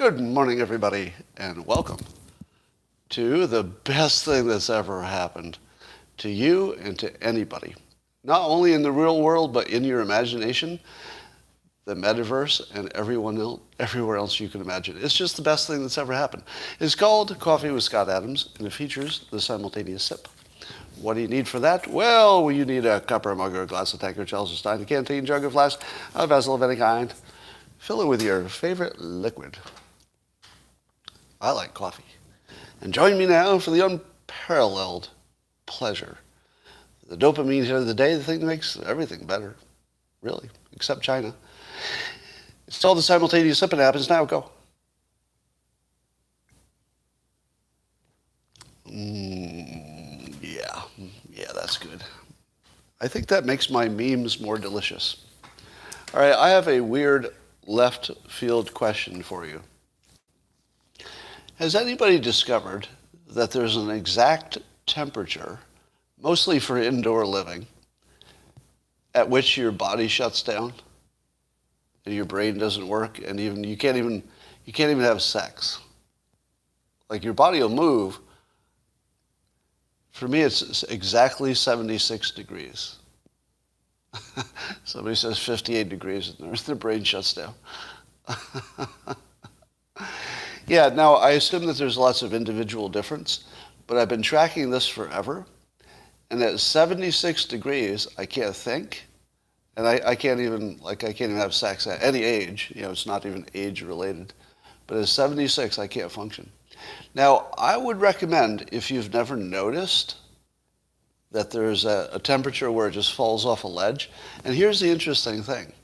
Good morning, everybody, and welcome to the best thing that's ever happened to you and to anybody. Not only in the real world, but in your imagination, the metaverse, and everywhere else you can imagine. It's just the best thing that's ever happened. It's called Coffee with Scott Adams, and it features the simultaneous sip. What do you need for that? Well, you need a cup or a mug or a glass, a tankard, chalice or stein, a canteen, jug or flask, a vessel of any kind. Fill it with your favorite liquid. I like coffee. And join me now for the unparalleled pleasure. The dopamine hit of the day, the thing that makes everything better, really, except China. It's called the simultaneous sip, and it happens now. Go. Yeah, that's good. I think that makes my memes more delicious. All right, I have a weird left field question for you. Has anybody discovered that there's an exact temperature, mostly for indoor living, at which your body shuts down and your brain doesn't work, and you can't even have sex? Like, your body will move. For me, it's exactly 76 degrees. Somebody says 58 degrees, and their brain shuts down. Yeah, now I assume that there's lots of individual difference, but I've been tracking this forever, and at 76 degrees, I can't think, and I can't even have sex at any age. It's not even age related, but at 76, I can't function. Now, I would recommend, if you've never noticed that there's a temperature where it just falls off a ledge, and here's the interesting thing,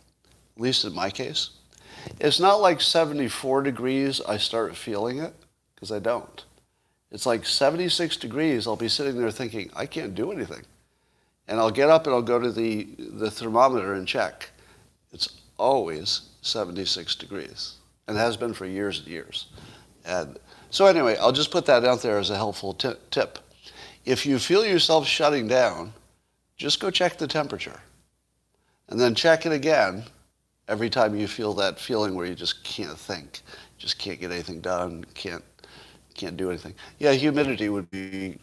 at least in my case. It's not like 74 degrees I start feeling it, because I don't. It's like 76 degrees, I'll be sitting there thinking, I can't do anything. And I'll get up and I'll go to the thermometer and check. It's always 76 degrees, and has been for years and years. And so anyway, I'll just put that out there as a helpful tip. If you feel yourself shutting down, just go check the temperature. And then check it again every time you feel that feeling where you just can't think, just can't get anything done, can't do anything. Yeah, humidity would be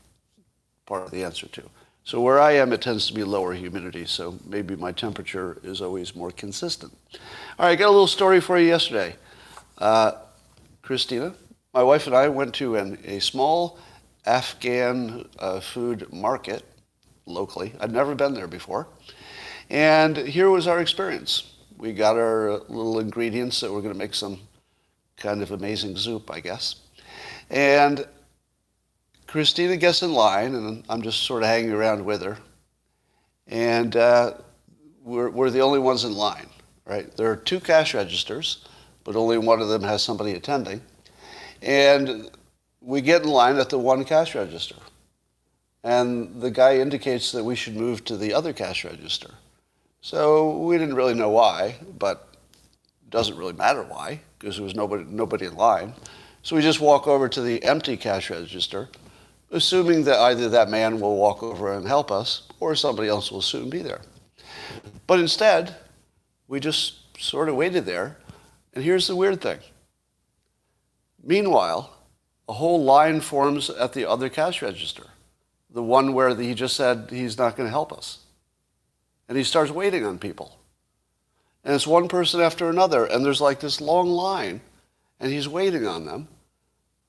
part of the answer too. So where I am, it tends to be lower humidity, so maybe my temperature is always more consistent. All right, I got a little story for you yesterday. Christina, my wife and I went to a small Afghan food market locally. I'd never been there before. And here was our experience. We got our little ingredients that we're going to make some kind of amazing soup, I guess. And Christina gets in line, and I'm just sort of hanging around with her. And we're the only ones in line, right? There are 2 cash registers, but only one of them has somebody attending. And we get in line at the one cash register. And the guy indicates that we should move to the other cash register. So we didn't really know why, but it doesn't really matter why, because there was nobody in line. So we just walk over to the empty cash register, assuming that either that man will walk over and help us, or somebody else will soon be there. But instead, we just sort of waited there, and here's the weird thing. Meanwhile, a whole line forms at the other cash register, the one where he just said he's not going to help us. And he starts waiting on people. And it's one person after another, and there's like this long line, and he's waiting on them.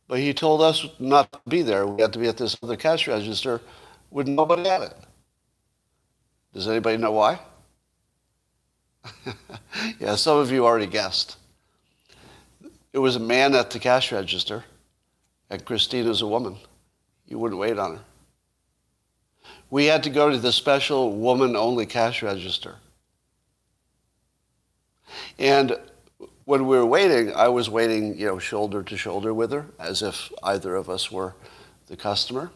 But he told us not to be there. We had to be at this other cash register with nobody at it. Does anybody know why? Yeah, some of you already guessed. It was a man at the cash register, and Christina's a woman. You wouldn't wait on her. We had to go to the special woman-only cash register. And when we were waiting, I was waiting, shoulder to shoulder with her, as if either of us were the customer.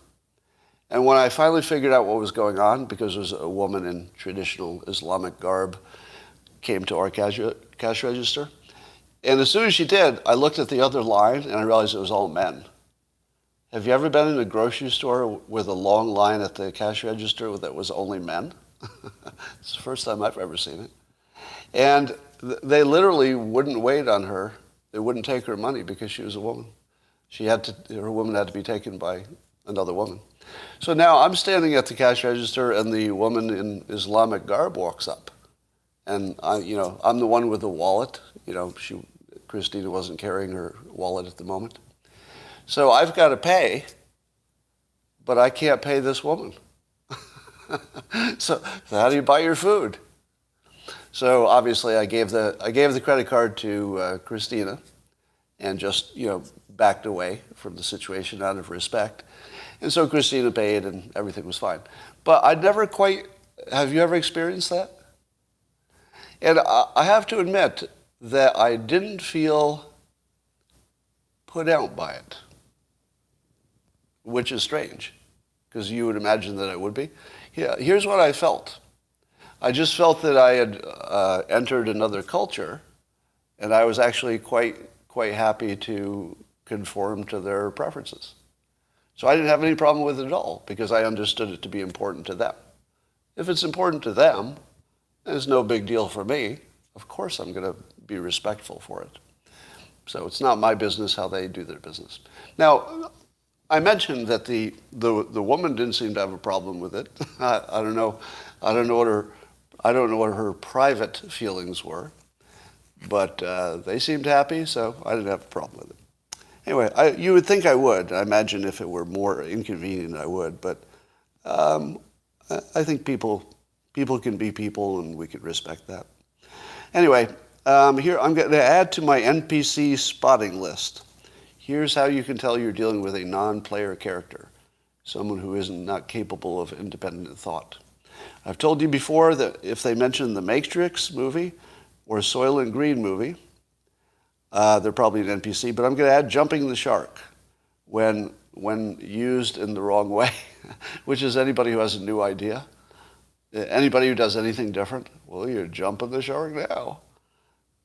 And when I finally figured out what was going on, because it was a woman in traditional Islamic garb, came to our cash register. And as soon as she did, I looked at the other line, and I realized it was all men. Have you ever been in a grocery store with a long line at the cash register that was only men? It's the first time I've ever seen it. And they literally wouldn't wait on her They wouldn't take her money because she was a woman. Her woman had to be taken by another woman. So now I'm standing at the cash register, and the woman in Islamic garb walks up, and I'm the one with the wallet. Christina wasn't carrying her wallet at the moment, so I've got to pay, but I can't pay this woman. So how do you buy your food? So obviously I gave the credit card to Christina, and just backed away from the situation out of respect. And so Christina paid, and everything was fine. But I never quite. Have you ever experienced that? And I have to admit that I didn't feel put out by it, which is strange, because you would imagine that I would be. Yeah, here's what I felt. I just felt that I had entered another culture, and I was actually quite happy to conform to their preferences. So I didn't have any problem with it at all, because I understood it to be important to them. If it's important to them, and it's no big deal for me, of course I'm going to be respectful for it. So it's not my business how they do their business. Now, I mentioned that the woman didn't seem to have a problem with it. I don't know what her private feelings were, but they seemed happy, so I didn't have a problem with it. Anyway, you would think I would. I imagine if it were more inconvenient, I would. But I think people can be people, and we could respect that. Anyway, here I'm going to add to my NPC spotting list. Here's how you can tell you're dealing with a non-player character, someone who is not capable of independent thought. I've told you before that if they mention the Matrix movie or Soylent Green movie, they're probably an NPC, but I'm going to add jumping the shark when used in the wrong way, which is anybody who has a new idea. Anybody who does anything different, well, you're jumping the shark now.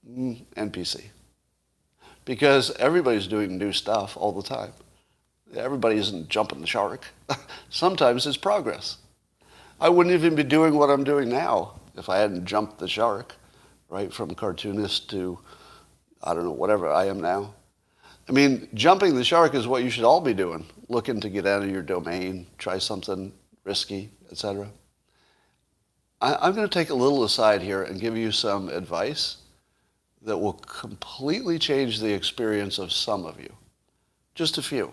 NPC. Because everybody's doing new stuff all the time. Everybody isn't jumping the shark. Sometimes it's progress. I wouldn't even be doing what I'm doing now if I hadn't jumped the shark, right, from cartoonist to, I don't know, whatever I am now. I mean, jumping the shark is what you should all be doing, looking to get out of your domain, try something risky, etc. I'm going to take a little aside here and give you some advice that will completely change the experience of some of you. Just a few,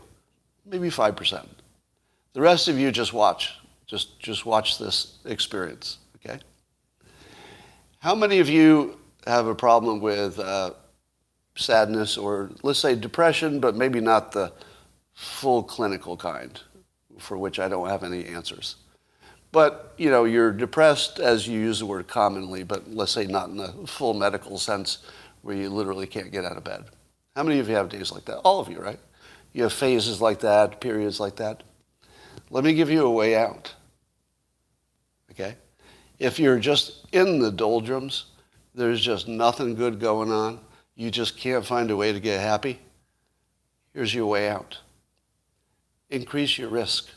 maybe 5%. The rest of you just watch. Just watch this experience, okay? How many of you have a problem with sadness, or let's say depression, but maybe not the full clinical kind, for which I don't have any answers? But, you're depressed, as you use the word commonly, but let's say not in the full medical sense where you literally can't get out of bed. How many of you have days like that? All of you, right? You have phases like that, periods like that. Let me give you a way out, okay? If you're just in the doldrums, there's just nothing good going on, you just can't find a way to get happy, here's your way out. Increase your risk.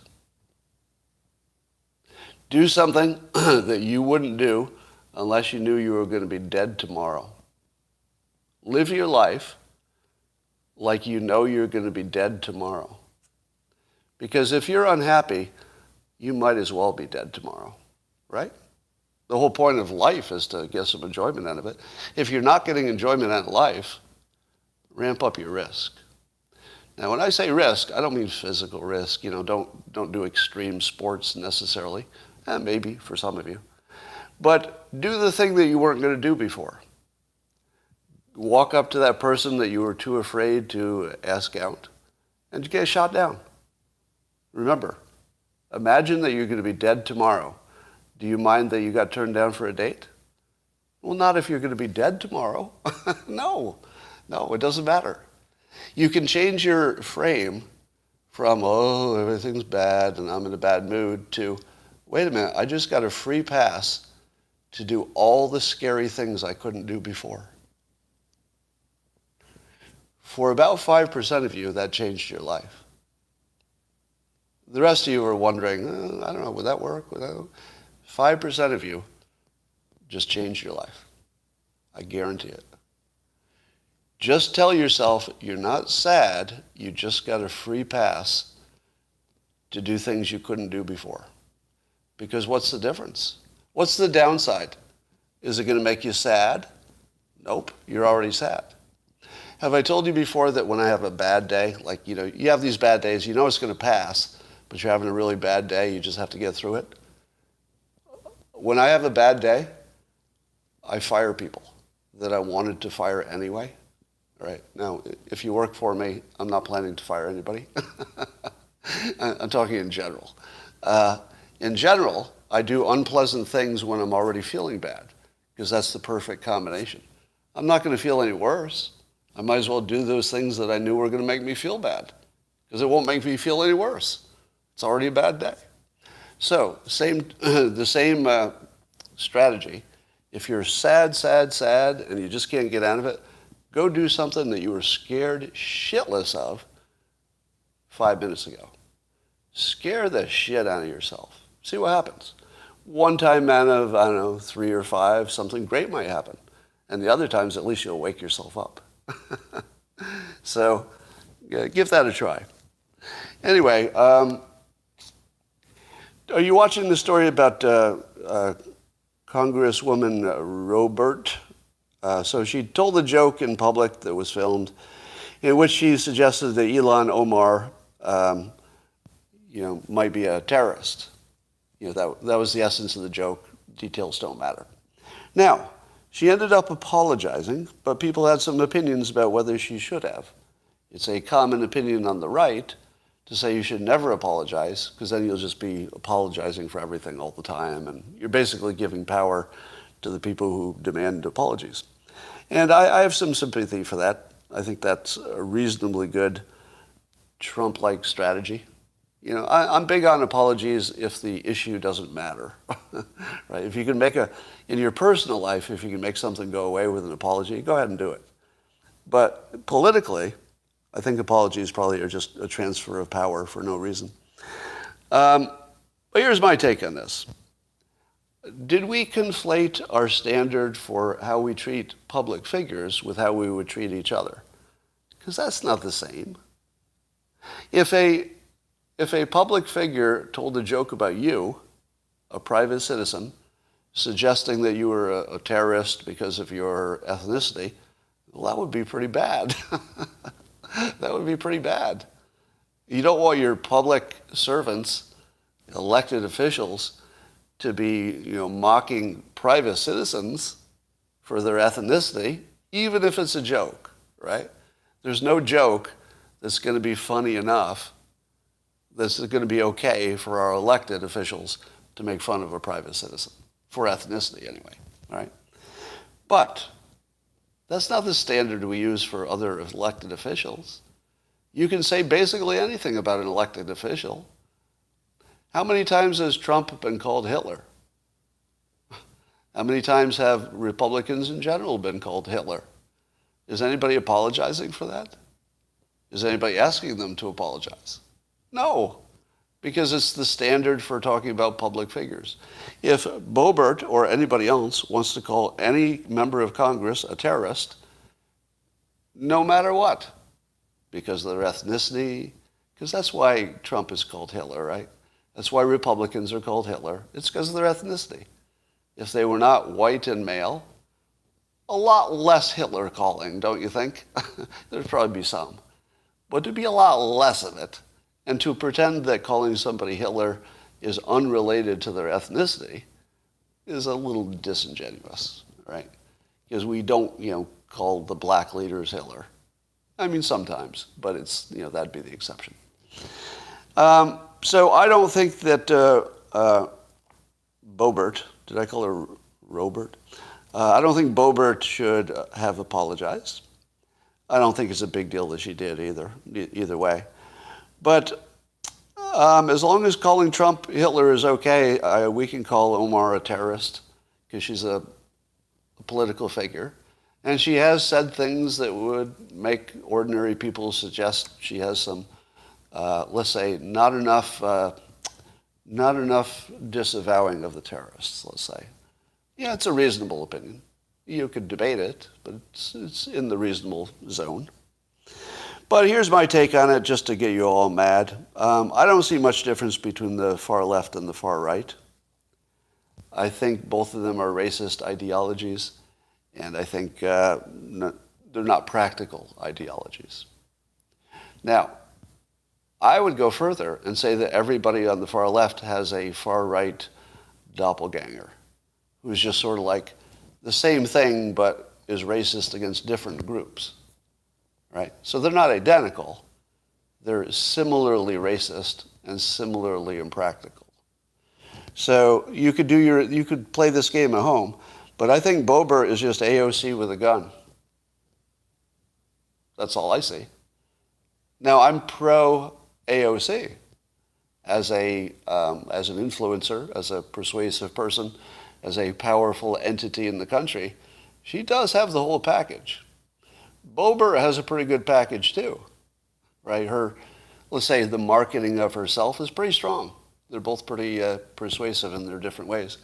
Do something that you wouldn't do unless you knew you were going to be dead tomorrow. Live your life like you know you're going to be dead tomorrow. Because if you're unhappy, you might as well be dead tomorrow, right? The whole point of life is to get some enjoyment out of it. If you're not getting enjoyment out of life, ramp up your risk. Now, when I say risk, I don't mean physical risk. Don't do extreme sports necessarily. Maybe for some of you. But do the thing that you weren't going to do before. Walk up to that person that you were too afraid to ask out and get shot down. Remember, imagine that you're going to be dead tomorrow. Do you mind that you got turned down for a date? Well, not if you're going to be dead tomorrow. No, it doesn't matter. You can change your frame from, everything's bad and I'm in a bad mood, to, wait a minute, I just got a free pass to do all the scary things I couldn't do before. For about 5% of you, that changed your life. The rest of you are wondering, I don't know, would that work? 5% of you just changed your life. I guarantee it. Just tell yourself you're not sad, you just got a free pass to do things you couldn't do before. Because what's the difference? What's the downside? Is it going to make you sad? Nope, you're already sad. Have I told you before that when I have a bad day, like, you have these bad days, you know it's going to pass, but you're having a really bad day, you just have to get through it? When I have a bad day, I fire people that I wanted to fire anyway. Right? Now, if you work for me, I'm not planning to fire anybody. I'm talking in general. In general, I do unpleasant things when I'm already feeling bad, because that's the perfect combination. I'm not going to feel any worse. I might as well do those things that I knew were going to make me feel bad, because it won't make me feel any worse. It's already a bad day. So, the same strategy. If you're sad, and you just can't get out of it, go do something that you were scared shitless of 5 minutes ago. Scare the shit out of yourself. See what happens. One time out of, 3 or 5, something great might happen. And the other times, at least you'll wake yourself up. So, give that a try. Anyway, are you watching the story about Congresswoman Boebert? So she told a joke in public that was filmed, in which she suggested that Ilhan Omar, might be a terrorist. That was the essence of the joke. Details don't matter. Now, she ended up apologizing, but people had some opinions about whether she should have. It's a common opinion on the right to say you should never apologize, because then you'll just be apologizing for everything all the time, and you're basically giving power to the people who demand apologies. And I have some sympathy for that. I think that's a reasonably good Trump-like strategy. I'm big on apologies if the issue doesn't matter, right? If you can in your personal life, if you can make something go away with an apology, go ahead and do it. But politically, I think apologies probably are just a transfer of power for no reason. But here's my take on this. Did we conflate our standard for how we treat public figures with how we would treat each other? Because that's not the same. If a public figure told a joke about you, a private citizen, suggesting that you were a terrorist because of your ethnicity, well, that would be pretty bad. That would be pretty bad. You don't want your public servants, elected officials, to be, mocking private citizens for their ethnicity, even if it's a joke, right? There's no joke that's going to be funny enough that's going to be okay for our elected officials to make fun of a private citizen, for ethnicity anyway, right? But that's not the standard we use for other elected officials. You can say basically anything about an elected official. How many times has Trump been called Hitler? How many times have Republicans in general been called Hitler? Is anybody apologizing for that? Is anybody asking them to apologize? No, because it's the standard for talking about public figures. If Boebert or anybody else wants to call any member of Congress a terrorist, no matter what, because of their ethnicity, because that's why Trump is called Hitler, right? That's why Republicans are called Hitler. It's because of their ethnicity. If they were not white and male, a lot less Hitler calling, don't you think? There'd probably be some. But there'd be a lot less of it. And to pretend that calling somebody Hitler is unrelated to their ethnicity is a little disingenuous, right? Because we don't, call the black leaders Hitler. I mean, sometimes, but it's, that'd be the exception. So I don't think that Boebert, did I call her Robert? I don't think Boebert should have apologized. I don't think it's a big deal that she did either way. But as long as calling Trump Hitler is okay, we can call Omar a terrorist because she's a political figure. And she has said things that would make ordinary people suggest she has some, let's say, not enough disavowing of the terrorists, let's say. Yeah, it's a reasonable opinion. You could debate it, but it's in the reasonable zone. But here's my take on it, just to get you all mad. I don't see much difference between the far left and the far right. I think both of them are racist ideologies, and I think they're not practical ideologies. Now, I would go further and say that everybody on the far left has a far right doppelganger, who's just sort of like the same thing but is racist against different groups. Right? So they're not identical. They're similarly racist and similarly impractical. So you could play this game at home, but I think Boebert is just AOC with a gun. That's all I see. Now I'm pro AOC as an influencer, as a persuasive person, as a powerful entity in the country. She does have the whole package. Boebert has a pretty good package too, right? Let's say the marketing of herself is pretty strong. They're both pretty persuasive in their different ways.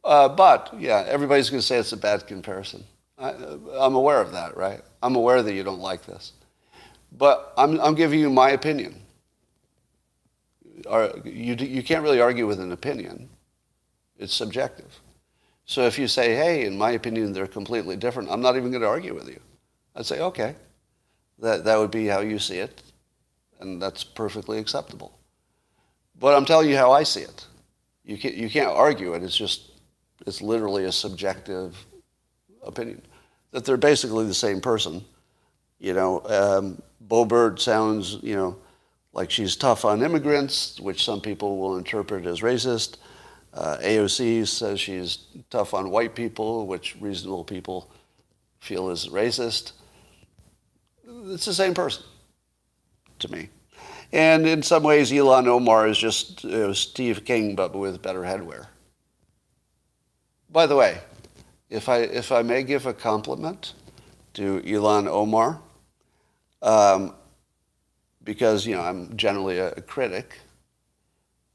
But yeah, everybody's going to say it's a bad comparison. I'm aware of that, right? I'm aware that you don't like this. But I'm giving you my opinion. You can't really argue with an opinion. It's subjective. So if you say, hey, in my opinion, they're completely different, I'm not even going to argue with you. I'd say, okay, that would be how you see it, and that's perfectly acceptable. But I'm telling you how I see it. You can't argue it. It's literally a subjective opinion that they're basically the same person. Boebert sounds, like she's tough on immigrants, which some people will interpret as racist. AOC says she's tough on white people, which reasonable people feel is racist. It's the same person to me. And in some ways, Ilhan Omar is just Steve King, but with better headwear. By the way, if I may give a compliment to Ilhan Omar, because I'm generally a critic,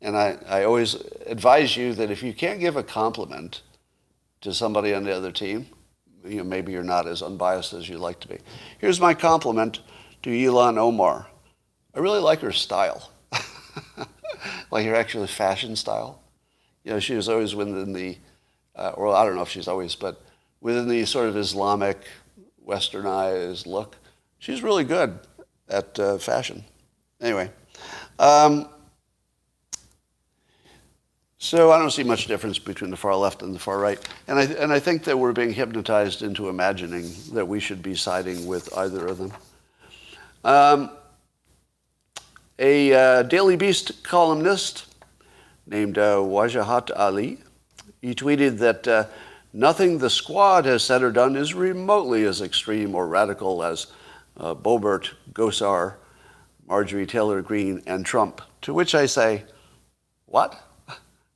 and I always advise you that if you can't give a compliment to somebody on the other team, maybe you're not as unbiased as you'd like to be. Here's my compliment to Ilhan Omar. I really like her style. Like her actual fashion style. She was always within the, or I don't know if she's always, but within the sort of Islamic, westernized look. She's really good at fashion. Anyway. So I don't see much difference between the far left and the far right. And I think that we're being hypnotized into imagining that we should be siding with either of them. A Daily Beast columnist named Wajahat Ali, he tweeted that nothing the squad has said or done is remotely as extreme or radical as Boebert, Gosar, Marjorie Taylor Greene, and Trump. To which I say, what?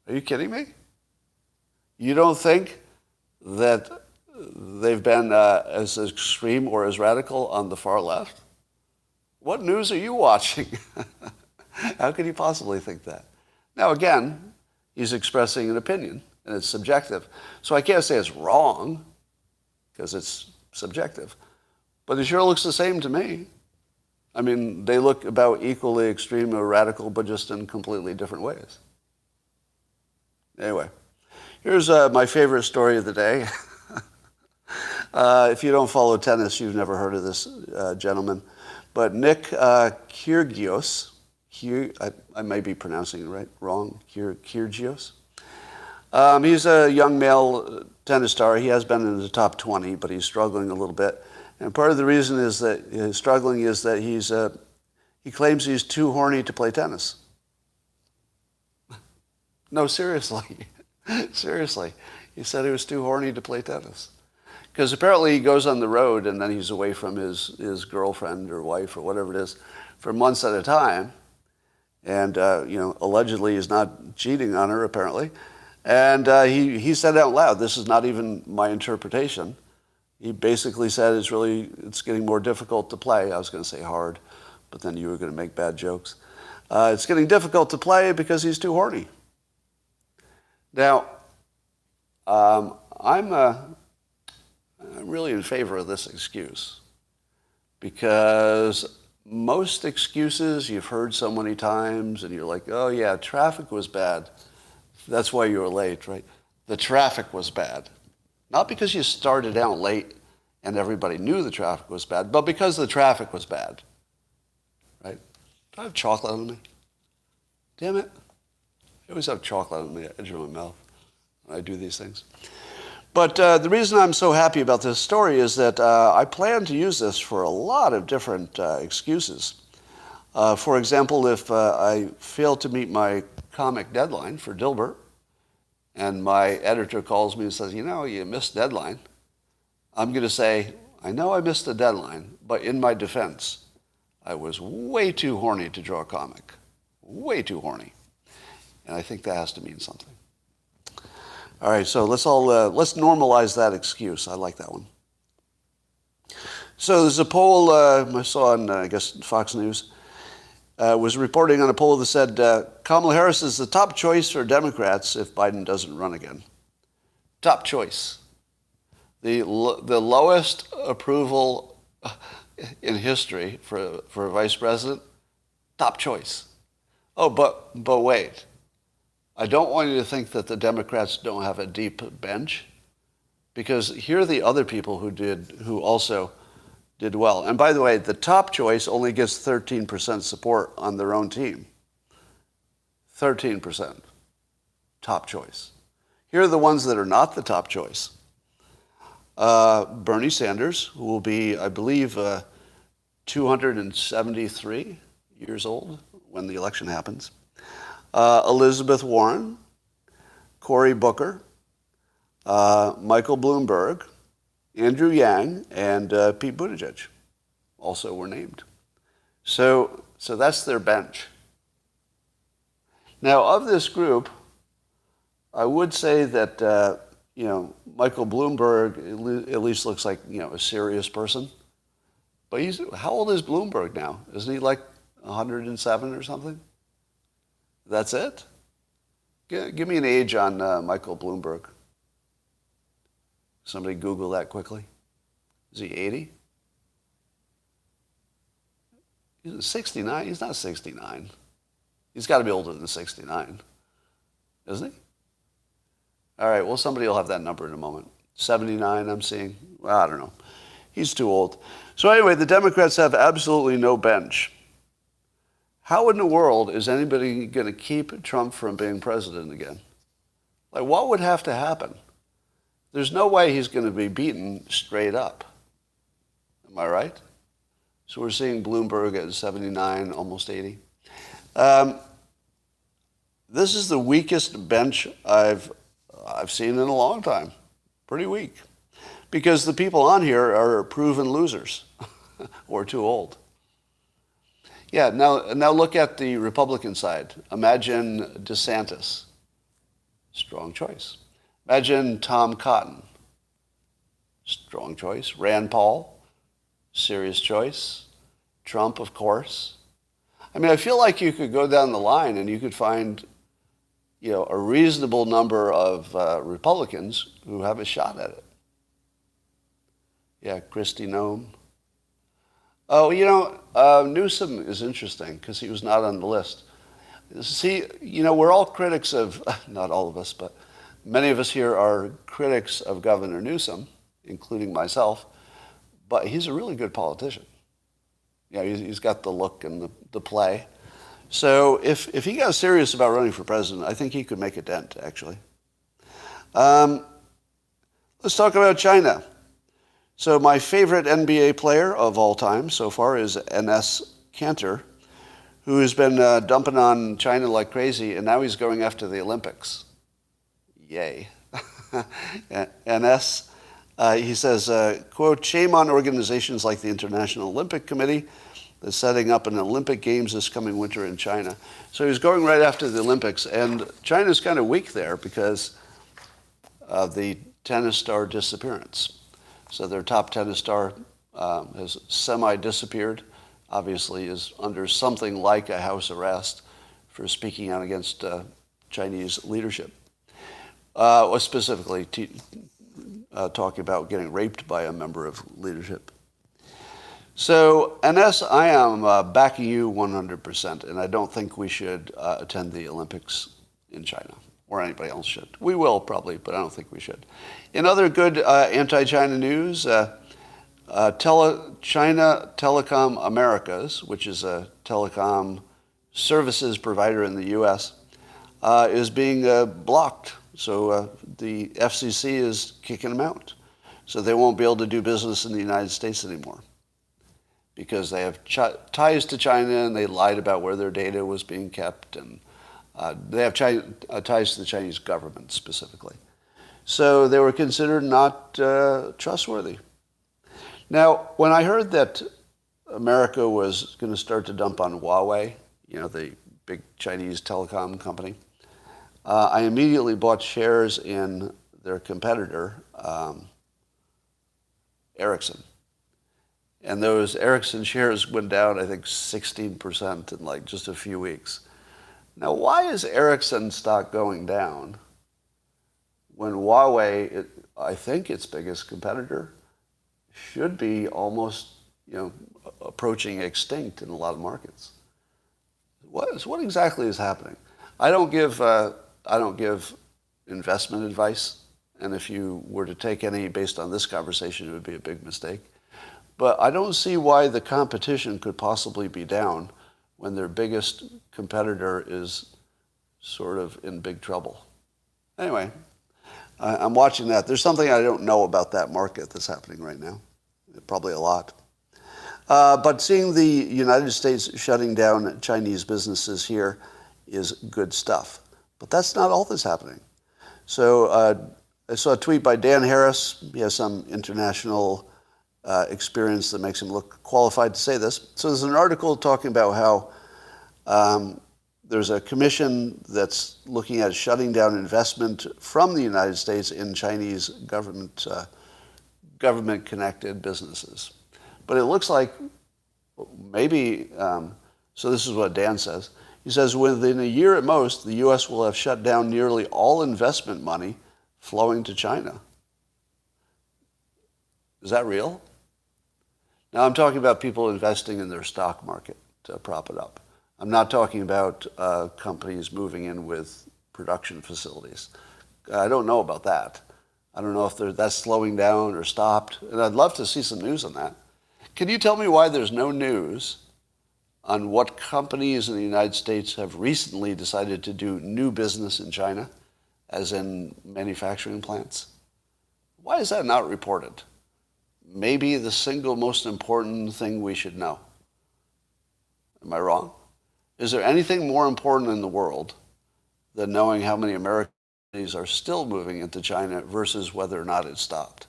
Are you kidding me? You don't think that they've been as extreme or as radical on the far left? What news are you watching? How could you possibly think that? Now, again, he's expressing an opinion, and it's subjective. So I can't say it's wrong, because it's subjective. But it sure looks the same to me. I mean, they look about equally extreme or radical, but just in completely different ways. Anyway, here's my favorite story of the day. If you don't follow tennis, you've never heard of this gentleman. But Nick Kyrgios, I may be pronouncing it wrong, Kyrgios. He's a young male tennis star. He has been in the top 20, but he's struggling a little bit. And part of the reason is that he's struggling is that he claims he's too horny to play tennis. No, seriously. Seriously. He said he was too horny to play tennis. Because apparently he goes on the road and then he's away from his girlfriend or wife or whatever it is for months at a time. And, allegedly he's not cheating on her, apparently. And he said out loud, this is not even my interpretation. He basically said it's getting more difficult to play. I was going to say hard, but then you were going to make bad jokes. It's getting difficult to play because he's too horny. Now, I'm I'm really in favor of this excuse. Because most excuses you've heard so many times, and you're like, oh yeah, traffic was bad. That's why you were late, right? The traffic was bad. Not because you started out late and everybody knew the traffic was bad, but because the traffic was bad, right? Do I have chocolate on me? Damn it. I always have chocolate on the edge of my mouth when I do these things. But the reason I'm so happy about this story is that I plan to use this for a lot of different excuses. For example, if I fail to meet my comic deadline for Dilbert, and my editor calls me and says, you know, you missed deadline, I'm going to say, I know I missed the deadline, but in my defense, I was way too horny to draw a comic. Way too horny. And I think that has to mean something. All right, so let's normalize that excuse. I like that one. So there's a poll I saw on, I guess, Fox News, was reporting on a poll that said Kamala Harris is the top choice for Democrats if Biden doesn't run again. Top choice. The lowest approval in history for a vice president, top choice. Oh, but wait. I don't want you to think that the Democrats don't have a deep bench, because here are the other people who also did well. And by the way, the top choice only gets 13% support on their own team. 13%. Top choice. Here are the ones that are not the top choice. Bernie Sanders, who will be, I believe, 273 years old when the election happens. Elizabeth Warren, Cory Booker, Michael Bloomberg, Andrew Yang, and Pete Buttigieg also were named. So that's their bench. Now, of this group, I would say that Michael Bloomberg at least looks like a serious person. But how old is Bloomberg now? Isn't he like 107 or something? That's it? Give me an age on Michael Bloomberg. Somebody Google that quickly. Is he 80? He's 69. He's not 69. He's got to be older than 69, isn't he? All right, well, somebody will have that number in a moment. 79, I'm seeing. Well, I don't know. He's too old. So anyway, the Democrats have absolutely no bench. How in the world is anybody going to keep Trump from being president again? Like, what would have to happen? There's no way he's going to be beaten straight up. Am I right? So we're seeing Bloomberg at 79, almost 80. This is the weakest bench I've seen in a long time. Pretty weak. Because the people on here are proven losers or too old. Yeah, now look at the Republican side. Imagine DeSantis. Strong choice. Imagine Tom Cotton. Strong choice. Rand Paul. Serious choice. Trump, of course. I mean, I feel like you could go down the line and you could find, a reasonable number of Republicans who have a shot at it. Yeah, Kristi Noem. Oh, Newsom is interesting because he was not on the list. See, we're all critics of, not all of us, but many of us here are critics of Governor Newsom, including myself, but he's a really good politician. Yeah, he's got the look and the play. So if he got serious about running for president, I think he could make a dent, actually. Let's talk about China. So my favorite NBA player of all time so far is Enes Kanter, who has been dumping on China like crazy, and now he's going after the Olympics. Yay. Enes, he says, quote, shame on organizations like the International Olympic Committee that's setting up an Olympic Games this coming winter in China. So he's going right after the Olympics, and China's kind of weak there because of the tennis star disappearance. So their top tennis star has semi-disappeared, obviously is under something like a house arrest for speaking out against Chinese leadership. Specifically talking about getting raped by a member of leadership. So, NS, I am backing you 100%, and I don't think we should attend the Olympics in China, or anybody else should. We will probably, but I don't think we should. In other good anti-China news, China Telecom Americas, which is a telecom services provider in the U.S., is being blocked. So the FCC is kicking them out. So they won't be able to do business in the United States anymore because they have ties to China and they lied about where their data was being kept. And they have ties to the Chinese government specifically. So they were considered not trustworthy. Now, when I heard that America was going to start to dump on Huawei, the big Chinese telecom company, I immediately bought shares in their competitor, Ericsson. And those Ericsson shares went down, I think, 16% in like just a few weeks. Now, why is Ericsson stock going down when Huawei, I think its biggest competitor, should be almost, approaching extinct in a lot of markets? What exactly is happening? I don't give investment advice, and if you were to take any based on this conversation, it would be a big mistake. But I don't see why the competition could possibly be down when their biggest competitor is sort of in big trouble. Anyway, I'm watching that. There's something I don't know about that market that's happening right now. Probably a lot. But seeing the United States shutting down Chinese businesses here is good stuff. But that's not all that's happening. So I saw a tweet by Dan Harris. He has some international experience that makes him look qualified to say this. So there's an article talking about how there's a commission that's looking at shutting down investment from the United States in Chinese government-connected businesses. But it looks like maybe, so this is what Dan says. He says, within a year at most, the U.S. will have shut down nearly all investment money flowing to China. Is that real? Now, I'm talking about people investing in their stock market to prop it up. I'm not talking about companies moving in with production facilities. I don't know about that. I don't know if that's slowing down or stopped. And I'd love to see some news on that. Can you tell me why there's no news on what companies in the United States have recently decided to do new business in China, as in manufacturing plants? Why is that not reported? Maybe the single most important thing we should know. Am I wrong? Is there anything more important in the world than knowing how many Americans are still moving into China versus whether or not it stopped?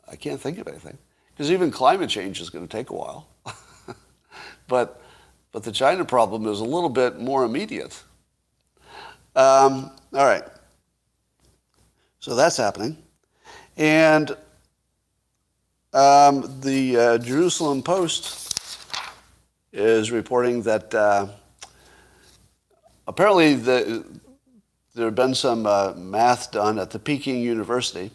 I can't think of anything. Because even climate change is going to take a while. But the China problem is a little bit more immediate. All right. So that's happening. And the Jerusalem Post is reporting that apparently there have been some math done at the Peking University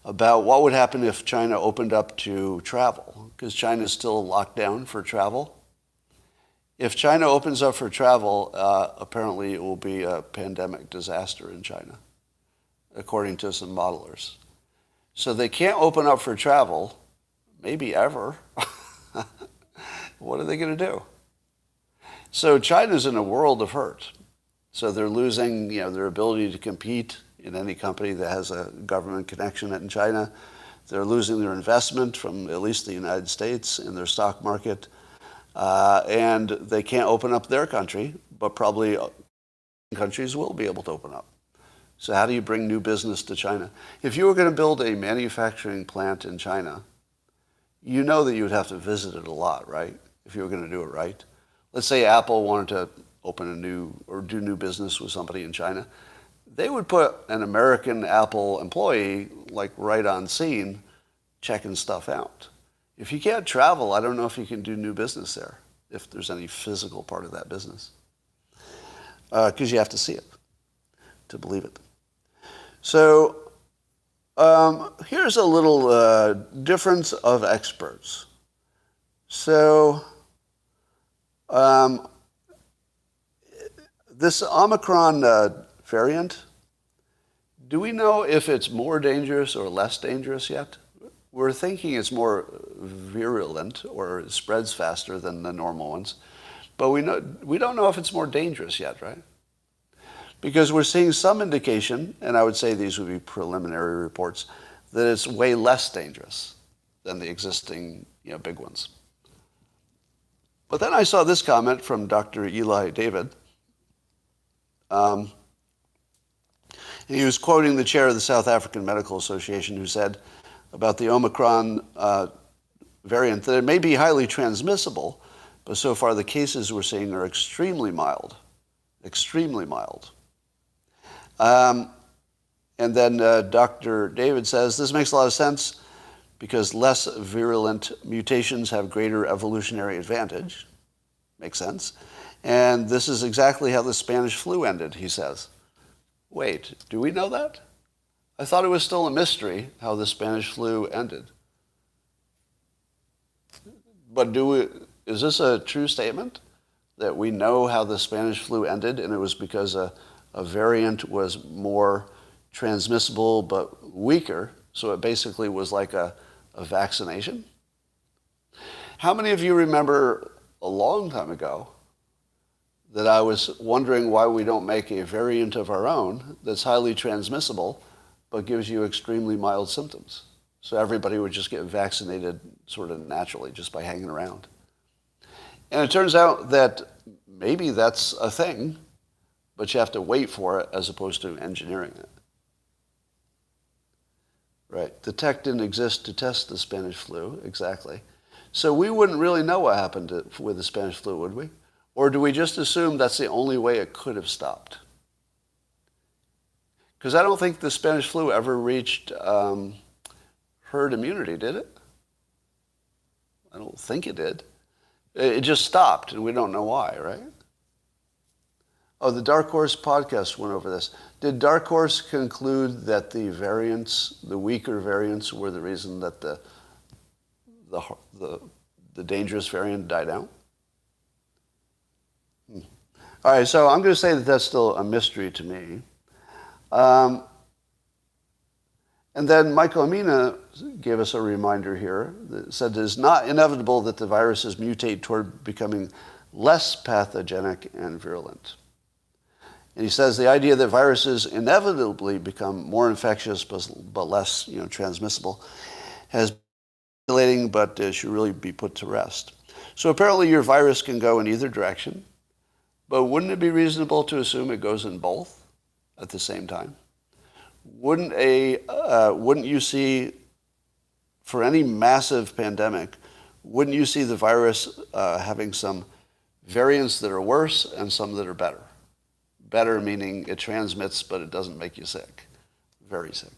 about what would happen if China opened up to travel, because China is still locked down for travel. If China opens up for travel, apparently it will be a pandemic disaster in China, according to some modelers. So they can't open up for travel, maybe ever. What are they going to do? So China's in a world of hurt. So they're losing, their ability to compete in any company that has a government connection in China. They're losing their investment from at least the United States in their stock market. And they can't open up their country, but probably countries will be able to open up. So how do you bring new business to China? If you were going to build a manufacturing plant in China, you know that you would have to visit it a lot, right? If you were going to do it right. Let's say Apple wanted to open do new business with somebody in China. They would put an American Apple employee like right on scene checking stuff out. If you can't travel, I don't know if you can do new business there, if there's any physical part of that business. Because you have to see it to believe it. So Here's a little difference of experts. So, this Omicron variant, do we know if it's more dangerous or less dangerous yet? We're thinking it's more virulent or it spreads faster than the normal ones, but we don't know if it's more dangerous yet, right? Because we're seeing some indication, and I would say these would be preliminary reports, that it's way less dangerous than the existing, big ones. But then I saw this comment from Dr. Eli David. He was quoting the chair of the South African Medical Association, who said about the Omicron variant that it may be highly transmissible, but so far the cases we're seeing are extremely mild. Extremely mild. And then Dr. David says, this makes a lot of sense because less virulent mutations have greater evolutionary advantage. Makes sense. And this is exactly how the Spanish flu ended, he says. Wait, do we know that? I thought it was still a mystery how the Spanish flu ended. But is this a true statement? That we know how the Spanish flu ended and it was because a variant was more transmissible but weaker, so it basically was like a vaccination? How many of you remember a long time ago that I was wondering why we don't make a variant of our own that's highly transmissible but gives you extremely mild symptoms? So everybody would just get vaccinated sort of naturally just by hanging around. And it turns out that maybe that's a thing, but you have to wait for it as opposed to engineering it. Right. The tech didn't exist to test the Spanish flu, exactly. So we wouldn't really know what happened with the Spanish flu, would we? Or do we just assume that's the only way it could have stopped? Because I don't think the Spanish flu ever reached herd immunity, did it? I don't think it did. It just stopped, and we don't know why, right? Oh, the Dark Horse podcast went over this. Did Dark Horse conclude that the variants, the weaker variants, were the reason that the dangerous variant died out? All right, so I'm going to say that that's still a mystery to me. And then Michael Amina gave us a reminder here that said it is not inevitable that the viruses mutate toward becoming less pathogenic and virulent. And he says the idea that viruses inevitably become more infectious but less transmissible has been circulating, but should really be put to rest. So apparently your virus can go in either direction, but wouldn't it be reasonable to assume it goes in both at the same time? Wouldn't you see, for any massive pandemic, wouldn't you see the virus having some variants that are worse and some that are better? Better meaning it transmits, but it doesn't make you sick. Very sick.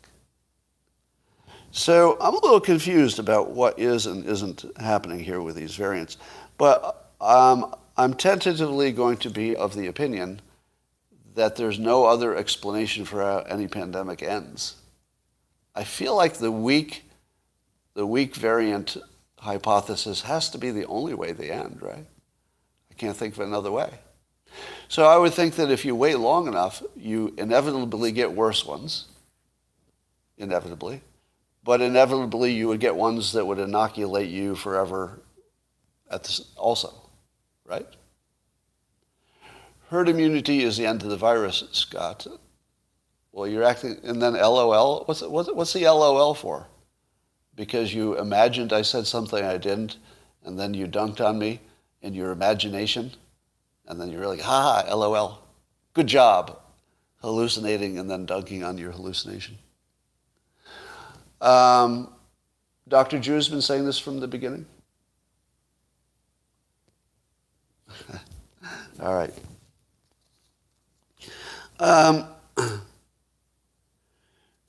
So I'm a little confused about what is and isn't happening here with these variants. But I'm tentatively going to be of the opinion that there's no other explanation for how any pandemic ends. I feel like the weak variant hypothesis has to be the only way they end, right? I can't think of another way. So I would think that if you wait long enough, you inevitably get worse ones, inevitably, but inevitably you would get ones that would inoculate you forever also, right? Herd immunity is the end of the virus, Scott. Well, you're acting, and then LOL. What's the LOL for? Because you imagined I said something I didn't, and then you dunked on me in your imagination, and then you're like, ha ha, LOL. Good job, hallucinating and then dunking on your hallucination. Dr. Drew's been saying this from the beginning. All right.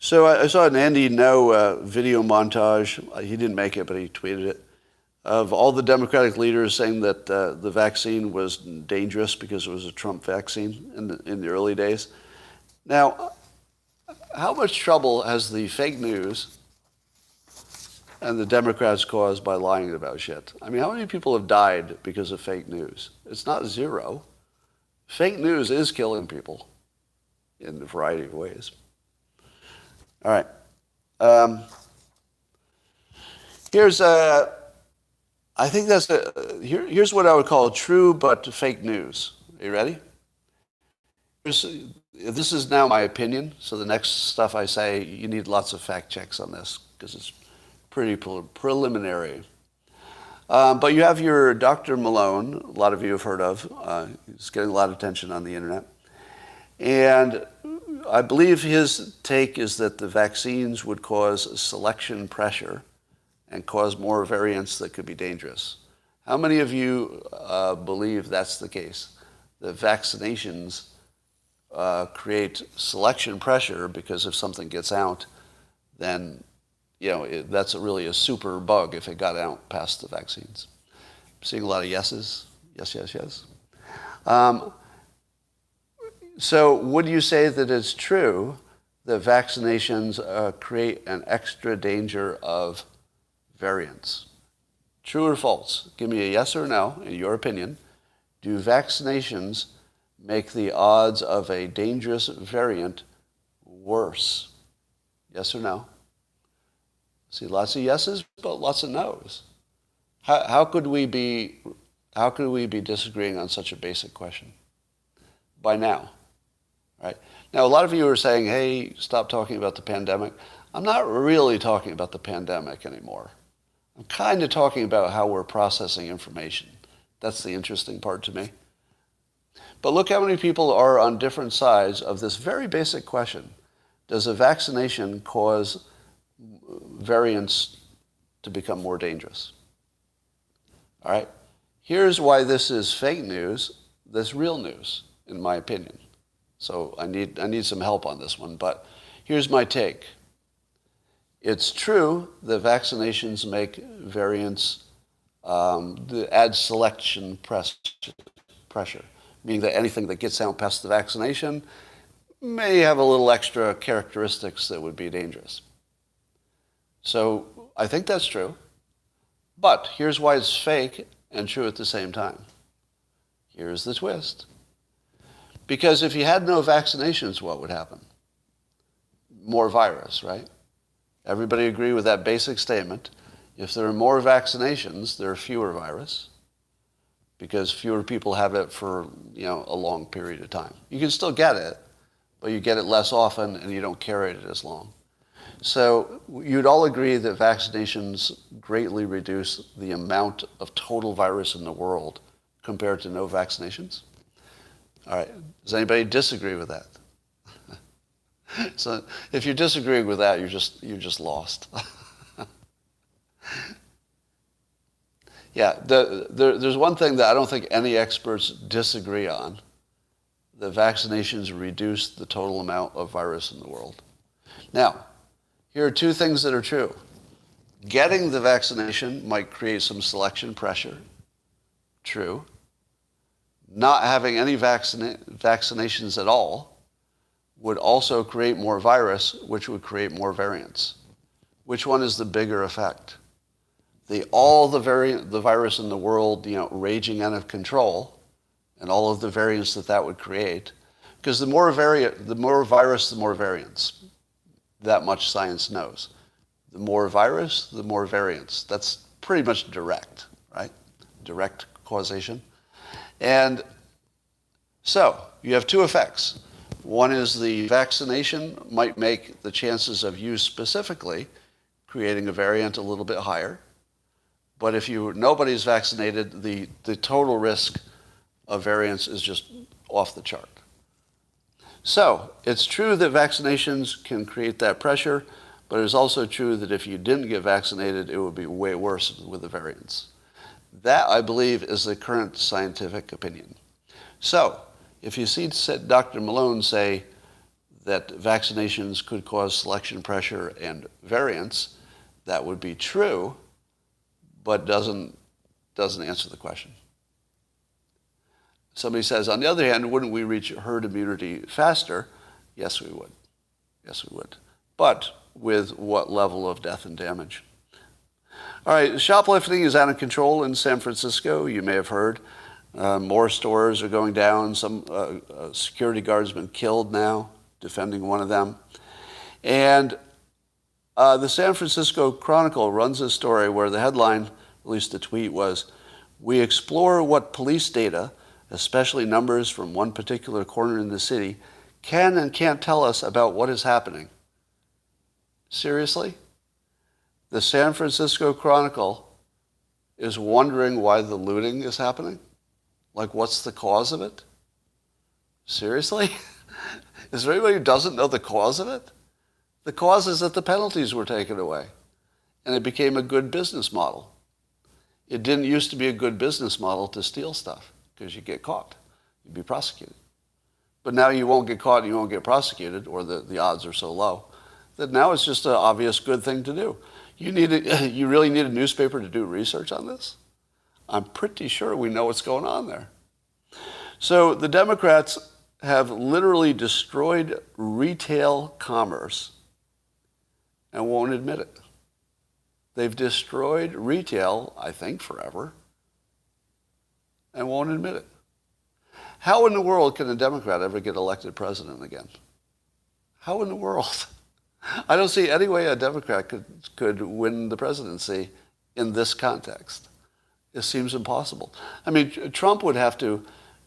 So I saw an Andy No video montage. He didn't make it, but he tweeted it, of all the Democratic leaders saying that the vaccine was dangerous because it was a Trump vaccine in the early days. Now, how much trouble has the fake news and the Democrats caused by lying about shit? I mean, how many people have died because of fake news? It's not zero. Fake news is killing people in a variety of ways. All right. Here's what I would call true but fake news. Are you ready? This is now my opinion, so the next stuff I say, you need lots of fact checks on this because it's pretty preliminary. But you have your Dr. Malone, a lot of you have heard of. He's getting a lot of attention on the internet. And I believe his take is that the vaccines would cause selection pressure and cause more variants that could be dangerous. How many of you believe that's the case? That vaccinations create selection pressure because if something gets out, then that's really a super bug if it got out past the vaccines. I'm seeing a lot of yeses. Yes, yes, yes. So would you say that it's true that vaccinations create an extra danger of variants? True or false? Give me a yes or no, in your opinion. Do vaccinations make the odds of a dangerous variant worse? Yes or no? See, lots of yeses, but lots of no's. How could we be disagreeing on such a basic question by now? Right? Now, a lot of you are saying, hey, stop talking about the pandemic. I'm not really talking about the pandemic anymore. I'm kind of talking about how we're processing information. That's the interesting part to me. But look how many people are on different sides of this very basic question. Does a vaccination cause variants to become more dangerous? All right? Here's why this is fake news, this real news, in my opinion. So I need some help on this one, but here's my take. It's true that vaccinations make variants add selection pressure, meaning that anything that gets out past the vaccination may have a little extra characteristics that would be dangerous. So I think that's true, but here's why it's fake and true at the same time. Here's the twist. Because if you had no vaccinations, what would happen? More virus, right? Everybody agree with that basic statement. If there are more vaccinations, there are fewer virus because fewer people have it for, a long period of time. You can still get it, but you get it less often and you don't carry it as long. So you'd all agree that vaccinations greatly reduce the amount of total virus in the world compared to no vaccinations? All right. Does anybody disagree with that? So if you're disagreeing with that, you're just lost. Yeah, there's one thing that I don't think any experts disagree on. The vaccinations reduce the total amount of virus in the world. Now, here are two things that are true. Getting the vaccination might create some selection pressure. True. Not having any vaccinations at all would also create more virus, which would create more variants. Which one is the bigger effect? The virus in the world, raging out of control, and all of the variants that would create. Because the more virus, the more variants. That much science knows. The more virus, the more variants. That's pretty much direct, right? Direct causation. And so you have two effects. One is the vaccination might make the chances of you specifically creating a variant a little bit higher. But if nobody's vaccinated, the total risk of variants is just off the chart. So it's true that vaccinations can create that pressure, but it's also true that if you didn't get vaccinated, it would be way worse with the variants. That, I believe, is the current scientific opinion. So if you see Dr. Malone say that vaccinations could cause selection pressure and variants, that would be true, but doesn't answer the question. Somebody says, on the other hand, wouldn't we reach herd immunity faster? Yes, we would. Yes, we would. But with what level of death and damage? All right, shoplifting is out of control in San Francisco. You may have heard. More stores are going down. Some security guards have been killed now, defending one of them. And the San Francisco Chronicle runs a story where the headline, at least the tweet was, "We explore what police data, especially numbers from one particular corner in the city, can and can't tell us about what is happening." Seriously? The San Francisco Chronicle is wondering why the looting is happening? Like, what's the cause of it? Seriously? Is there anybody who doesn't know the cause of it? The cause is that the penalties were taken away, and it became a good business model. It didn't used to be a good business model to steal stuff, because you get caught. You'd be prosecuted. But now you won't get caught and you won't get prosecuted, or the odds are so low, that now it's just an obvious good thing to do. You really need a newspaper to do research on this? I'm pretty sure we know what's going on there. So the Democrats have literally destroyed retail commerce and won't admit it. They've destroyed retail, I think, forever, and won't admit it. How in the world can a Democrat ever get elected president again? How in the world? I don't see any way a Democrat could win the presidency in this context. It seems impossible. I mean, Trump would have to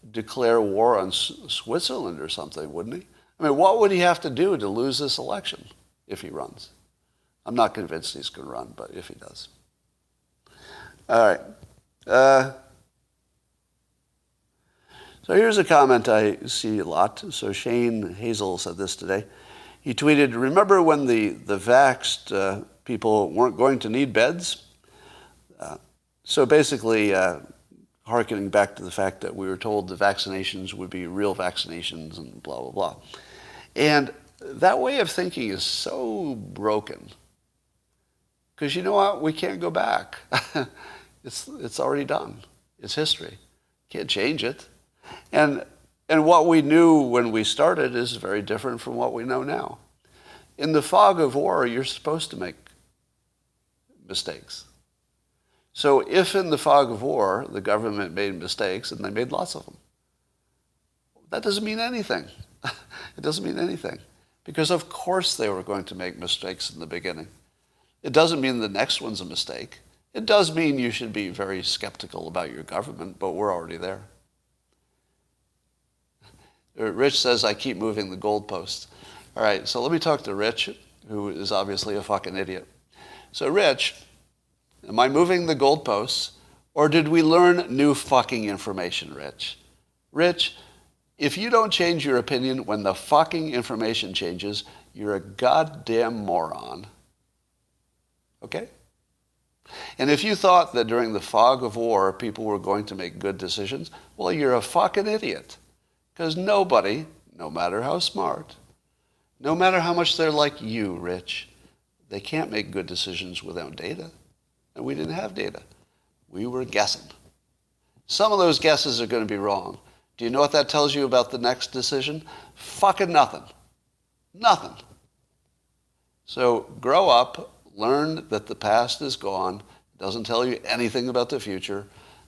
declare war on Switzerland or something, wouldn't he? I mean, what would he have to do to lose this election if he runs? I'm not convinced he's going to run, but if he does. All right. So here's a comment I see a lot. So Shane Hazel said this today. He tweeted, "Remember when the vaxxed people weren't going to need beds?" So basically, hearkening back to the fact that we were told the vaccinations would be real vaccinations and blah, blah, blah. And that way of thinking is so broken. Because you know what? We can't go back. It's already done. It's history. Can't change it. And what we knew when we started is very different from what we know now. In the fog of war, you're supposed to make mistakes. So if in the fog of war, the government made mistakes, and they made lots of them, that doesn't mean anything. It doesn't mean anything. Because of course they were going to make mistakes in the beginning. It doesn't mean the next one's a mistake. It does mean you should be very skeptical about your government, but we're already there. Rich says, "I keep moving the goalposts." All right, so let me talk to Rich, who is obviously a fucking idiot. So Rich, am I moving the goalposts, or did we learn new fucking information, Rich? Rich, if you don't change your opinion when the fucking information changes, you're a goddamn moron. Okay? And if you thought that during the fog of war people were going to make good decisions, well, you're a fucking idiot. Because nobody, no matter how smart, no matter how much they're like you, Rich, they can't make good decisions without data. And we didn't have data. We were guessing. Some of those guesses are going to be wrong. Do you know what that tells you about the next decision? Fucking nothing. Nothing. So grow up, learn that the past is gone. It doesn't tell you anything about the future.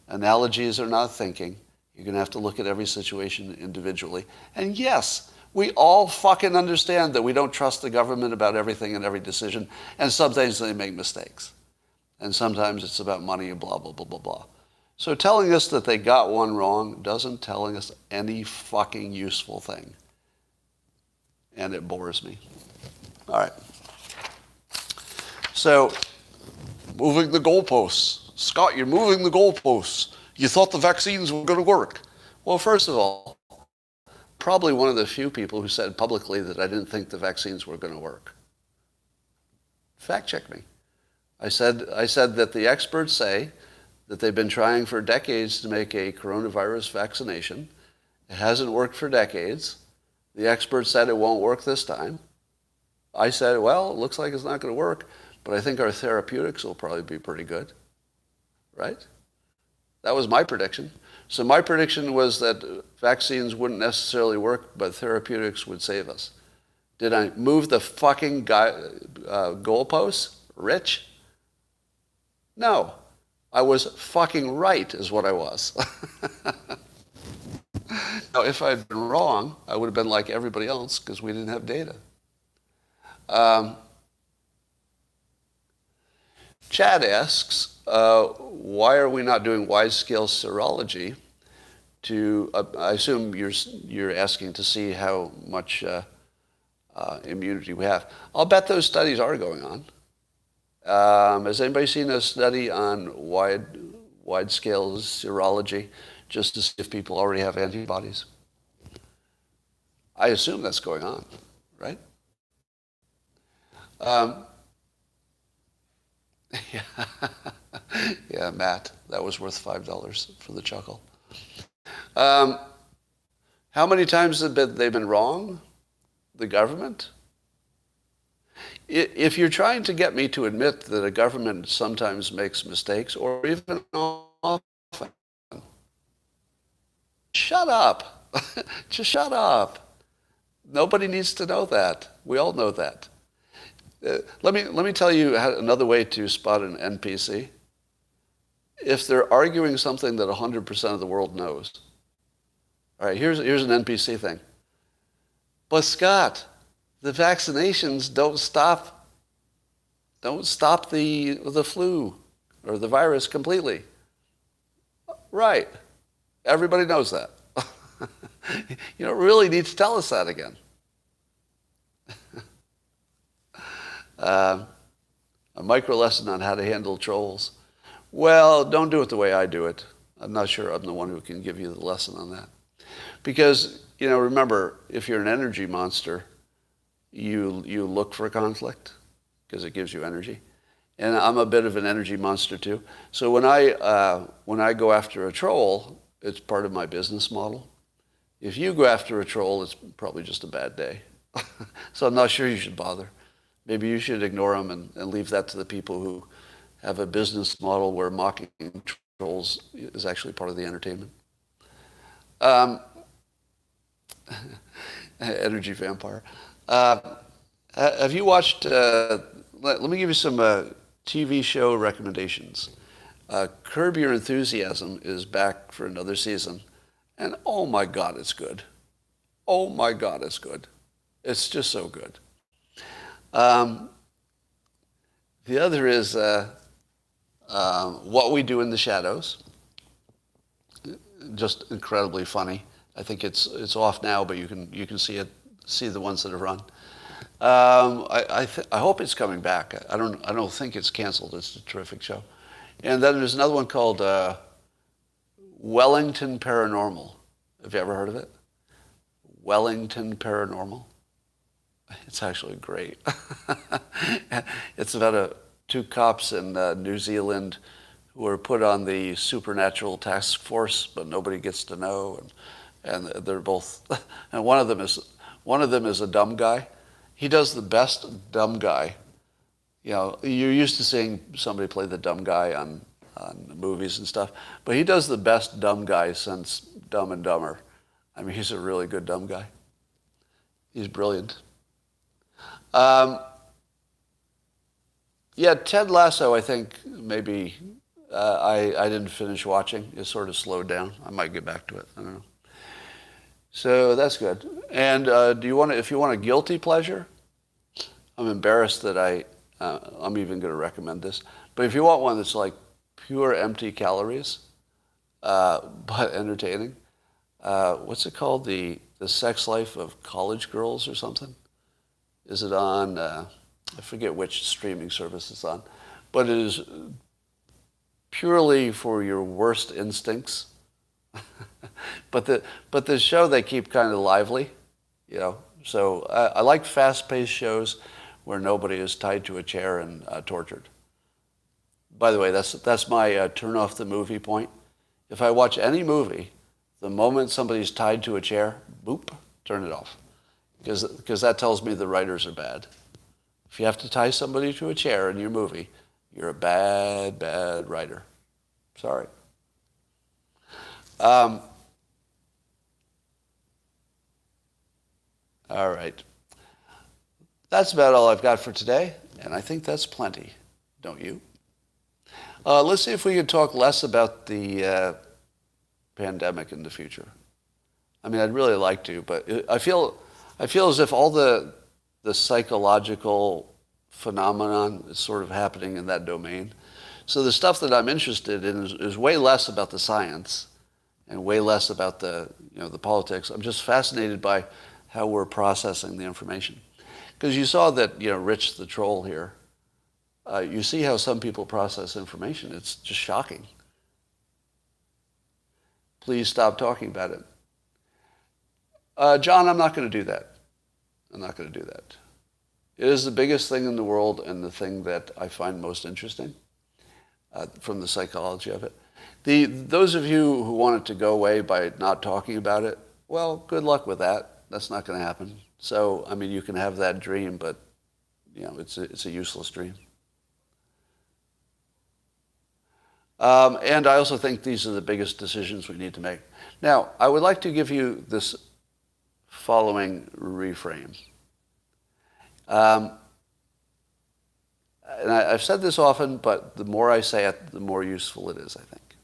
Analogies are not thinking. You're going to have to look at every situation individually. And yes, we all fucking understand that we don't trust the government about everything and every decision. And sometimes they make mistakes. And sometimes it's about money and blah, blah, blah, blah, blah. So telling us that they got one wrong doesn't telling us any fucking useful thing. And it bores me. All right. So, moving the goalposts. Scott, you're moving the goalposts. You thought the vaccines were going to work. Well, first of all, probably one of the few people who said publicly that I didn't think the vaccines were going to work. Fact check me. I said that the experts say that they've been trying for decades to make a coronavirus vaccination. It hasn't worked for decades. The experts said it won't work this time. I said, well, it looks like it's not going to work, but I think our therapeutics will probably be pretty good. Right? That was my prediction. So my prediction was that vaccines wouldn't necessarily work, but therapeutics would save us. Did I move the fucking goalposts? Rich? No. I was fucking right is what I was. Now, if I'd been wrong, I would have been like everybody else because we didn't have data. Chad asks, why are we not doing wide-scale serology to, I assume you're asking to see how much immunity we have. I'll bet those studies are going on. Has anybody seen a study on wide-scale serology just to see if people already have antibodies? I assume that's going on, right? Yeah. Yeah, Matt, that was worth $5 for the chuckle. How many times have they been wrong? The government? If you're trying to get me to admit that a government sometimes makes mistakes, or even often, shut up. Just shut up. Nobody needs to know that. We all know that. Let me tell you another way to spot an NPC. If they're arguing something that 100% of the world knows. All right, here's an NPC thing. But Scott, the vaccinations don't stop the flu or the virus completely. Right. Everybody knows that. You don't really need to tell us that again. A micro lesson on how to handle trolls. Well, don't do it the way I do it. I'm not sure I'm the one who can give you the lesson on that. Because, remember, if you're an energy monster, you look for conflict because it gives you energy. And I'm a bit of an energy monster too. So when I go after a troll, it's part of my business model. If you go after a troll, it's probably just a bad day. So I'm not sure you should bother. Maybe you should ignore them and leave that to the people who have a business model where mocking trolls is actually part of the entertainment. Energy vampire. Have you watched, let me give you some TV show recommendations. Curb Your Enthusiasm is back for another season. And oh my God, it's good. Oh my God, it's good. It's just so good. The other is What We Do in the Shadows. Just incredibly funny. I think it's off now, but you can see the ones that have run. I hope it's coming back. I don't think it's canceled. It's a terrific show. And then there's another one called Wellington Paranormal. Have you ever heard of it? Wellington Paranormal. It's actually great. It's about two cops in New Zealand who are put on the supernatural task force, but nobody gets to know, and they're both. And one of them is a dumb guy. He does the best dumb guy. You're used to seeing somebody play the dumb guy on movies and stuff, but he does the best dumb guy since Dumb and Dumber. I mean, he's a really good dumb guy. He's brilliant. Yeah, Ted Lasso, I think maybe I didn't finish watching. It sort of slowed down. I might get back to it. I don't know. So that's good. And if you want a guilty pleasure, I'm embarrassed that I'm even going to recommend this. But if you want one that's like pure empty calories, but entertaining, what's it called? The Sex Life of College Girls or something? Is it on, I forget which streaming service it's on, but it is purely for your worst instincts. But the show they keep kind of lively, So I like fast-paced shows where nobody is tied to a chair and tortured. By the way, that's my turn off the movie point. If I watch any movie, the moment somebody's tied to a chair, boop, turn it off. Because that tells me the writers are bad. If you have to tie somebody to a chair in your movie, you're a bad, bad writer. Sorry. All right. That's about all I've got for today, and I think that's plenty, don't you? Let's see if we can talk less about the pandemic in the future. I mean, I'd really like to, but I feel as if all the psychological phenomenon is sort of happening in that domain. So the stuff that I'm interested in is way less about the science and way less about the politics. I'm just fascinated by how we're processing the information. Because you saw that, Rich the troll here, you see how some people process information. It's just shocking. Please stop talking about it. John, I'm not going to do that. I'm not going to do that. It is the biggest thing in the world and the thing that I find most interesting from the psychology of it. Those of you who want it to go away by not talking about it, well, good luck with that. That's not going to happen. So, I mean, you can have that dream, but, it's a useless dream. And I also think these are the biggest decisions we need to make. Now, I would like to give you this following reframe. And I've said this often, but the more I say it, the more useful it is, I think.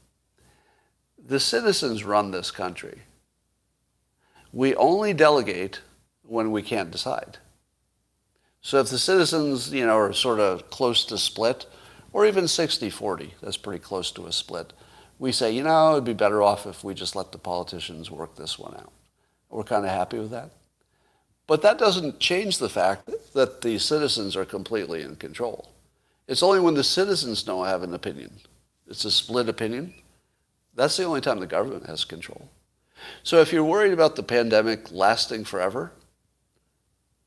The citizens run this country. We only delegate when we can't decide. So if the citizens, are sort of close to split, or even 60-40, that's pretty close to a split, we say, it'd be better off if we just let the politicians work this one out. We're kind of happy with that. But that doesn't change the fact that the citizens are completely in control. It's only when the citizens don't have an opinion. It's a split opinion. That's the only time the government has control. So if you're worried about the pandemic lasting forever,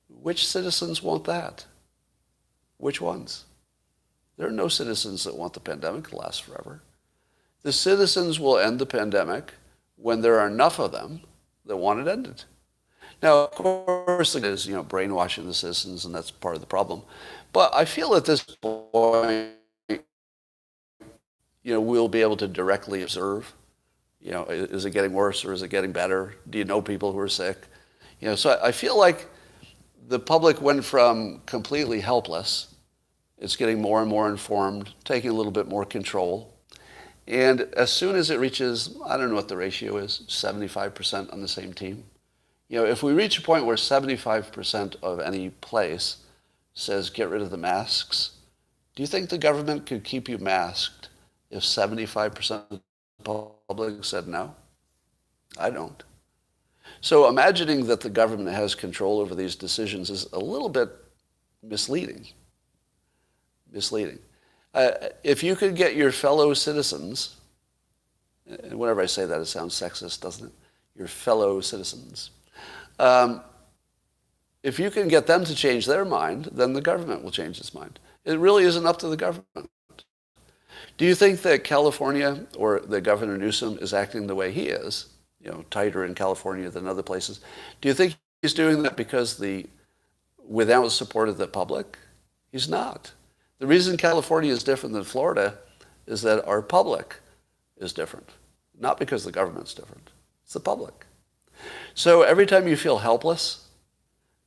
which citizens want that? Which ones? There are no citizens that want the pandemic to last forever. The citizens will end the pandemic when there are enough of them that want it ended. Now, of course, it is, brainwashing the citizens, and that's part of the problem. But I feel at this point, we'll be able to directly observe, is it getting worse or is it getting better? Do you know people who are sick? So I feel like the public went from completely helpless. It's getting more and more informed, taking a little bit more control. And as soon as it reaches, I don't know what the ratio is, 75% on the same team. If we reach a point where 75% of any place says get rid of the masks, do you think the government could keep you masked if 75% of the public said no? I don't. So imagining that the government has control over these decisions is a little bit misleading. If you could get your fellow citizens, and whenever I say that, it sounds sexist, doesn't it? Your fellow citizens. If you can get them to change their mind, then the government will change its mind. It really isn't up to the government. Do you think that California or the Governor Newsom is acting the way he is, tighter in California than other places? Do you think he's doing that because without the support of the public? He's not. The reason California is different than Florida is that our public is different, not because the government's different. It's the public. So every time you feel helpless,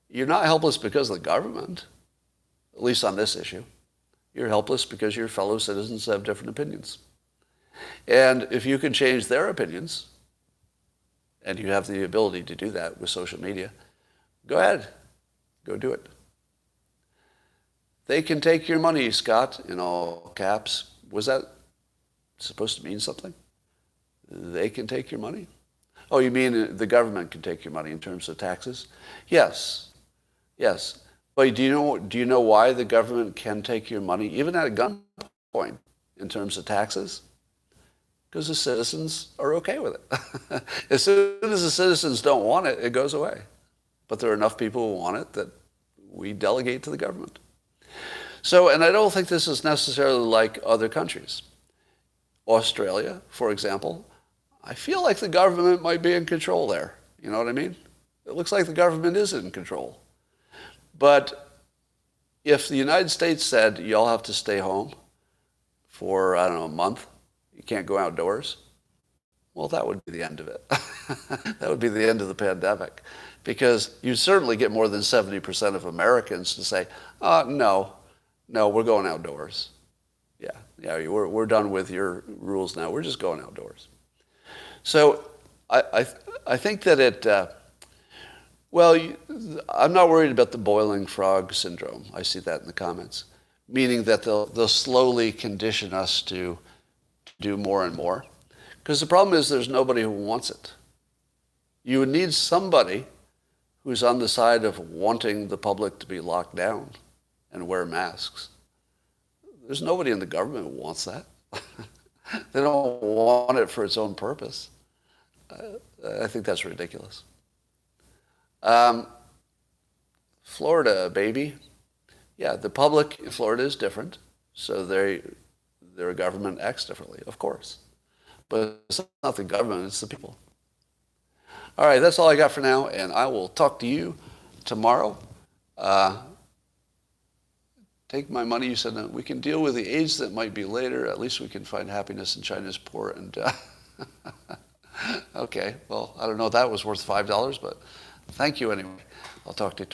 you're not helpless because of the government, at least on this issue. You're helpless because your fellow citizens have different opinions. And if you can change their opinions, and you have the ability to do that with social media, go ahead. Go do it. They can take your money, Scott, in all caps. Was that supposed to mean something? They can take your money? Oh, you mean the government can take your money in terms of taxes? Yes. But do you know why the government can take your money, even at a gunpoint, in terms of taxes? Because the citizens are okay with it. As soon as the citizens don't want it, it goes away. But there are enough people who want it that we delegate to the government. So, and I don't think this is necessarily like other countries. Australia, for example, I feel like the government might be in control there. You know what I mean? It looks like the government is in control. But if the United States said, y'all have to stay home for, a month, you can't go outdoors, well, that would be the end of it. That would be the end of the pandemic, because you certainly get more than 70% of Americans to say, no, we're going outdoors. Yeah, we're done with your rules now. We're just going outdoors. So I think that I'm not worried about the boiling frog syndrome. I see that in the comments, meaning that they'll slowly condition us to do more and more. Because the problem is there's nobody who wants it. You would need somebody who's on the side of wanting the public to be locked down and wear masks. There's nobody in the government who wants that. They don't want it for its own purpose. I think that's ridiculous. Florida, baby. Yeah, the public in Florida is different, so their government acts differently, of course. But it's not the government, it's the people. All right, that's all I got for now, and I will talk to you tomorrow. Take my money, you said, we can deal with the AIDS that might be later. At least we can find happiness in China's poor. And okay, well, I don't know if that was worth $5, but thank you anyway. I'll talk to you tomorrow.